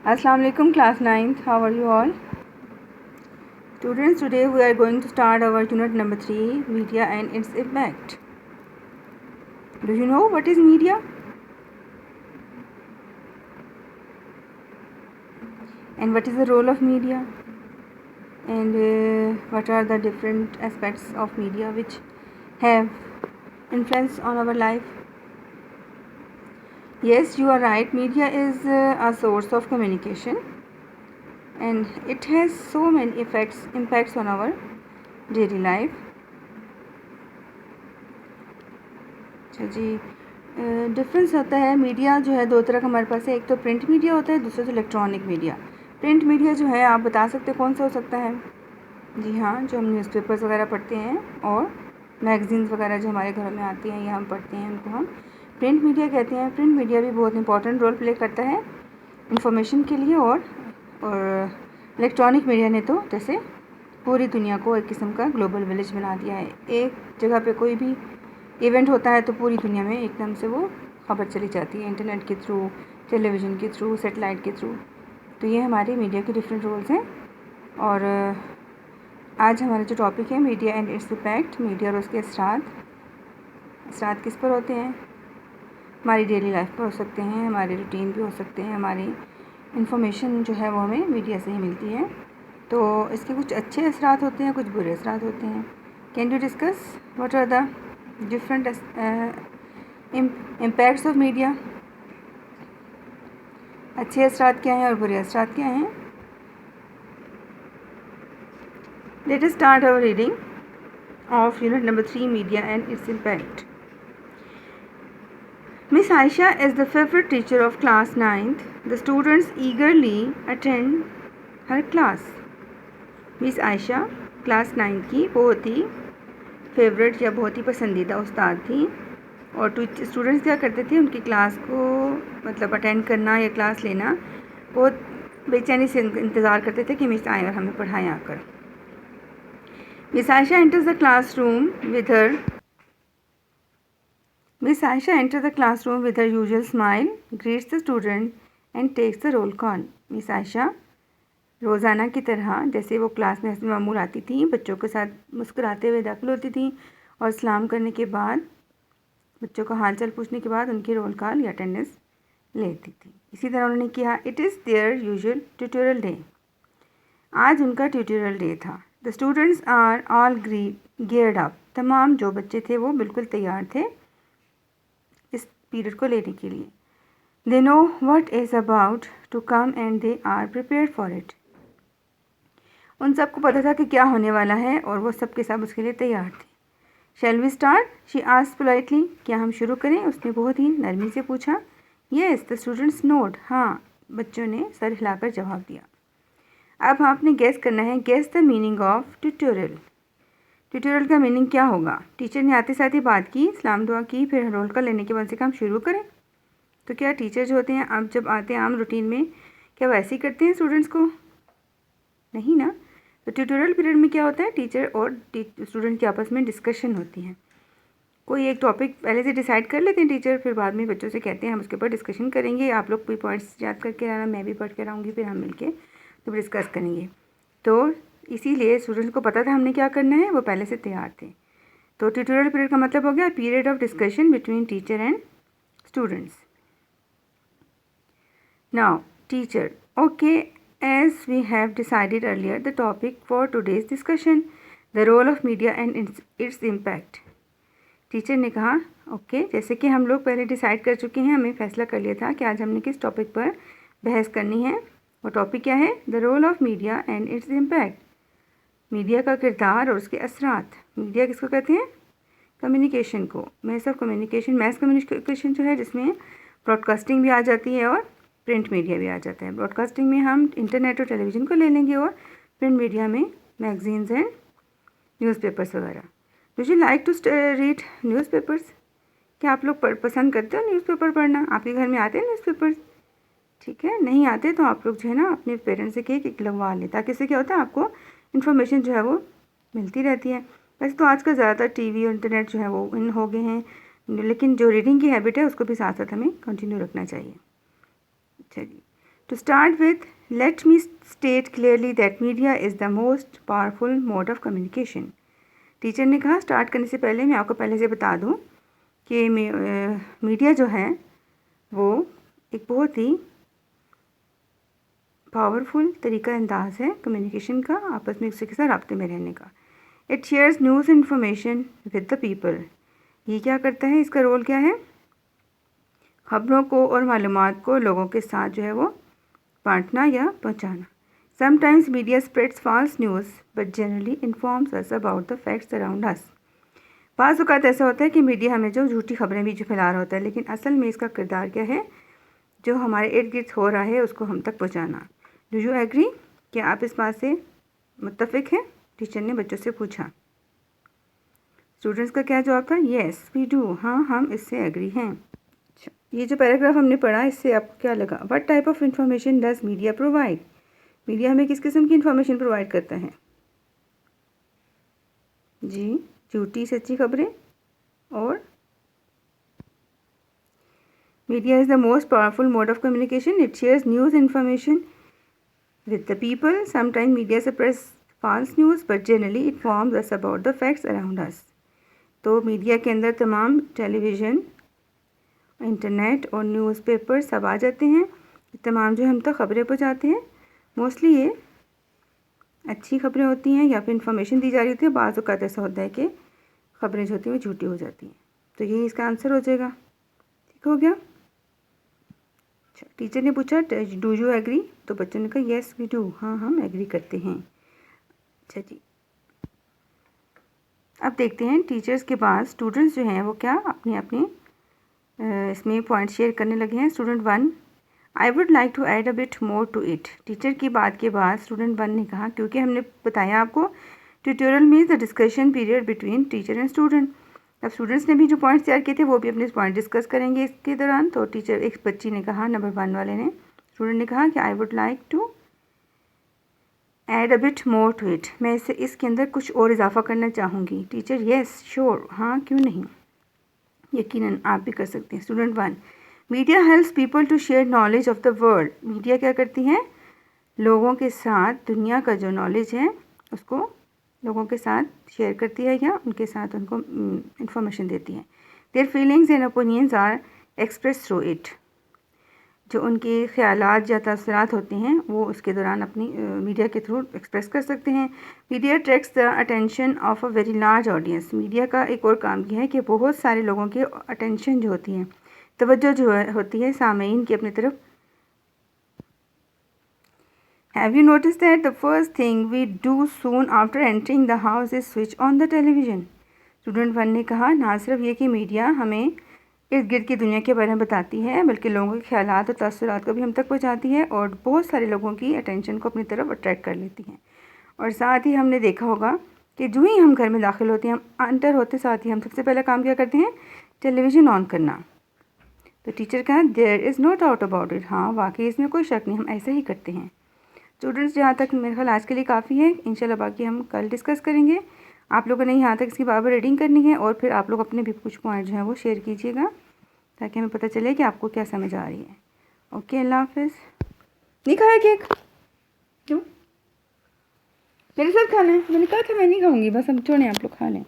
Assalamu alaikum class 9th. How are you all? Students, today we are going to start our unit number 3, media and its impact. Do you know what is media? And what is the role of media? And what are the different aspects of media which have influence on our life? Yes, you are right. Media is a source of communication and it has so many impacts on our daily life. अच्छा जी, difference होता है media जो है दो तरह का हमारे पास है। एक तो प्रिंट मीडिया होता है, दूसरा जो इलेक्ट्रॉनिक मीडिया। प्रिंट मीडिया जो है आप बता सकते हैं कौन सा हो सकता है? जी हाँ, जो हम न्यूज़पेपर्स वगैरह पढ़ते हैं और मैगज़ीन्स वगैरह जो हमारे घरों में आती हैं या हम पढ़ते हैं उनको हम प्रिंट मीडिया कहते हैं। प्रिंट मीडिया भी बहुत इंपॉर्टेंट रोल प्ले करता है इंफॉर्मेशन के लिए। और इलेक्ट्रॉनिक मीडिया ने तो जैसे पूरी दुनिया को एक किस्म का ग्लोबल विलेज बना दिया है। एक जगह पे कोई भी इवेंट होता है तो पूरी दुनिया में एकदम से वो खबर चली जाती है, इंटरनेट के थ्रू, टेलीविज़न के थ्रू, सेटेलाइट के थ्रू। तो ये हमारे मीडिया के डिफरेंट रोल्स हैं। और आज हमारा जो टॉपिक है media and its impact, media और उसके असरात किस पर होते हैं? हमारी डेली लाइफ पर हो सकते हैं, हमारे रूटीन भी हो सकते हैं, हमारी इन्फॉर्मेशन जो है वो हमें मीडिया से ही मिलती है। तो इसके कुछ अच्छे असरात होते हैं, कुछ बुरे असरात होते हैं। Can you discuss what are the different impacts of media? अच्छे असरात क्या हैं और बुरे असरात क्या हैं? Let us start our reading of unit number 3, media and its impact. Miss Aisha is the favorite teacher of class 9th. The students eagerly attend her class. Miss Aisha class 9 की बहुत ही फेवरेट या बहुत ही पसंदीदा उस्ताद थी और students क्या करते थे, उनकी क्लास को मतलब अटेंड करना या क्लास लेना बहुत बेचैनी से इंतज़ार करते थे कि मिस आए और हमें पढ़ाएं आकर। Miss Ayesha enters the classroom with her usual smile, greets the student and takes the roll call. Miss Ayesha रोज़ाना की तरह जैसे वो क्लास में हस्ब मामूल आती थी, बच्चों के साथ मुस्कुराते हुए दाखिल होती थी और सलाम करने के बाद, बच्चों का हाल चाल पूछने के बाद उनकी रोल कॉल या अटेंडेंस लेती थी। इसी तरह उन्होंने किया। It is their usual tutorial day. आज उनका ट्यूटोरियल डे था। The students are all geared up. तमाम जो बच्चे थे वो बिल्कुल तैयार थे इस पीरियड को लेने के लिए। They know what is about to come and they are prepared for it. उन सबको पता था कि क्या होने वाला है और वो सबके सब उसके लिए तैयार थे। Shall we start? She asked politely. क्या हम शुरू करें? उसने बहुत ही नरमी से पूछा। Yes the students node. हाँ, बच्चों ने सर हिलाकर जवाब दिया। अब आपने गेस करना है। Guess the meaning of tutorial. Tutorial का मीनिंग क्या होगा? टीचर ने आते साथ ही बात की, सलाम दुआ की, फिर रोल कॉल लेने के बाद से काम शुरू करें। तो क्या टीचर जो होते हैं अब जब आते हैं आम रूटीन में, क्या वैसे ही करते हैं स्टूडेंट्स को? नहीं ना। तो ट्यूटोरियल पीरियड में क्या होता है, टीचर और स्टूडेंट की आपस में डिस्कशन होती है। कोई एक टॉपिक पहले से डिसाइड कर लेते हैं टीचर, फिर बाद में बच्चों से कहते हैं हम उसके ऊपर डिस्कशन करेंगे, आप लोग कोई पॉइंट्स याद करके आना, मैं भी पढ़ के आऊँगी, फिर हम मिलके तो डिस्कस करेंगे। तो इसीलिए स्टूडेंट्स को पता था हमने क्या करना है, वो पहले से तैयार थे। तो ट्यूटोरियल पीरियड का मतलब हो गया period of discussion between teacher and students. Now teacher, okay, as we have decided earlier, the topic for today's discussion, the role of media and its impact. Teacher ने कहा ओके, जैसे कि हम लोग पहले डिसाइड कर चुके हैं, हमें फैसला कर लिया था कि आज हमने किस टॉपिक पर बहस करनी है। वो टॉपिक क्या है? The role of media and its impact. Media का किरदार और उसके असरात। मीडिया किसको कहते हैं? कम्युनिकेशन को। मैस कम्युनिकेशन जो है जिसमें ब्रॉडकास्टिंग भी आ जाती है और प्रिंट मीडिया भी आ जाता है। ब्रॉडकास्टिंग में हम इंटरनेट और टेलीविज़न को ले लेंगे और प्रिंट मीडिया में मैगजीन्स एंड न्यूज़पेपर्स वगैरह। Do you like to read newspapers? क्या आप लोग पसंद करते हो न्यूज़पेपर पढ़ना? आपके घर में आते हैं न्यूज़पेपर्स? ठीक है, नहीं आते तो आप लोग जो है ना अपने पेरेंट्स से कहिए कि लगवा लें, ताकि इससे क्या होता है आपको इन्फॉर्मेशन जो है वो मिलती रहती है। वैसे तो आजकल ज़्यादातर टीवी और इंटरनेट जो है वो इन हो गए हैं, लेकिन जो रीडिंग की हैबिट है उसको भी साथ साथ हमें कंटिन्यू रखना चाहिए। अच्छा जी, To start with, let me state clearly that media is the most powerful mode of communication. Teacher ने कहा स्टार्ट करने से पहले मैं आपको पहले से बता दूं कि मीडिया जो है वो एक बहुत ही पावरफुल तरीका अंदाज है कम्युनिकेशन का, आपस में एक दूसरे के साथ राब्ते में रहने का. It shares news information with the people. ये क्या करता है, इसका रोल क्या है, ख़बरों को और मालूमात को लोगों के साथ जो है वो बांटना या पहुंचाना. Sometimes media spreads false news but generally informs us about the facts around us. बाज़ औक़ात ऐसा होता है कि मीडिया हमें जो झूठी खबरें भी जो फैला रहा होता है, लेकिन असल में इसका किरदार क्या है, जो हमारे इर्द गिर्द हो रहा है उसको हम तक पहुँचाना. डू यू एग्री, क्या आप इस बात से मुत्तफ़िक हैं, टीचर ने बच्चों से पूछा. स्टूडेंट्स का क्या जवाब था, येस वी डू, हाँ हम इससे एग्री हैं. अच्छा, ये जो पैराग्राफ हमने पढ़ा इससे आपको क्या लगा. What type of information does media provide. Media हमें किस किस्म की इंफॉर्मेशन प्रोवाइड करता है जी, झूठी सच्ची खबरें. और media is the most powerful mode of communication. It shares news information with the people. Sometimes media suppress false news but generally it informs us about the facts around us. तो media के अंदर तमाम television, internet और newspaper सब आ जाते हैं. तमाम जो हम तक ख़बरें पहुँचाते हैं. मोस्टली ये अच्छी खबरें होती हैं या फिर इंफॉर्मेशन दी जा रही होती है. बाज़ औक़ात ऐसा होता है कि ख़बरें जो होती हैं वो झूठी हो जाती हैं. तो यही इसका आंसर हो जाएगा. ठीक हो गया. अच्छा, टीचर ने पूछा डू यू एग्री, तो बच्चों ने कहा येस वी डू, हाँ हम एग्री करते हैं. अच्छा जी, अब देखते हैं टीचर्स के बाद स्टूडेंट्स जो हैं वो क्या अपने अपने इसमें पॉइंट शेयर करने लगे हैं. Student 1, I would like to add a bit more to it. Teacher की बात के बाद स्टूडेंट 1 ने कहा, क्योंकि हमने बताया आपको tutorial means the discussion period between teacher and student. अब स्टूडेंट्स ने भी जो पॉइंट्स तैयार किए थे वो भी अपने पॉइंट डिस्कस करेंगे इसके दौरान. तो टीचर, एक बच्ची ने कहा, नंबर 1 वाले ने, स्टूडेंट ने कहा कि I would like to add a bit more to it. मैं इसके अंदर कुछ और इजाफा करना चाहूँगी. टीचर, येस श्योर, हाँ क्यों नहीं, यकीनन आप भी कर सकते हैं. Student 1, media helps people to share knowledge of the world. Media क्या करती है, लोगों के साथ दुनिया का जो नॉलेज है उसको लोगों के साथ शेयर करती है या उनके साथ उनको इंफॉर्मेशन देती है. Their feelings and opinions are express through it. जो उनके ख़यालात या तअस्सुरात होते हैं वो उसके दौरान अपनी मीडिया के थ्रू एक्सप्रेस कर सकते हैं. Media attracts the attention of a very large audience. Media का एक और काम यह है कि बहुत सारे लोगों की अटेंशन जो होती है, तवज्जो जो होती है सामीन की अपनी तरफ. Have you noticed that the first thing we do soon after entering the house is switch on the television? Student 1 ने कहा, ना सिर्फ ये कि मीडिया हमें इर्द गिर्द की दुनिया के बारे में बताती है, बल्कि लोगों के ख्यालात और तअस्सुरात को भी हम तक पहुंचाती है और बहुत सारे लोगों की अटेंशन को अपनी तरफ अट्रैक्ट कर लेती हैं. और साथ ही हमने देखा होगा कि जो ही हम घर में दाखिल होते हैं, हम अंतर होते साथ ही हम सबसे पहला काम क्या करते हैं, टेलीविज़न ऑन करना. तो टीचर कहा, there is no doubt about it. हाँ वाकई इसमें कोई शक नहीं, हम ऐसे ही करते हैं. स्टूडेंट्स, यहाँ तक मेरे ख्याल आज के लिए काफ़ी है. इंशाल्लाह बाकी हम कल डिस्कस करेंगे. आप लोगों ने यहाँ तक इसकी बार रीडिंग करनी है और फिर आप लोग अपने भी कुछ पॉइंट जो हैं वो शेयर कीजिएगा ताकि हमें पता चले कि आपको क्या समझ आ रही है. ओके, अल्लाह हाफिज़. नहीं खाया केक? क्यों? मेरे साथ खाना है. मैंने कहा था मैं नहीं खाऊंगी, बस हम छोड़ें, आप लोग खा लें.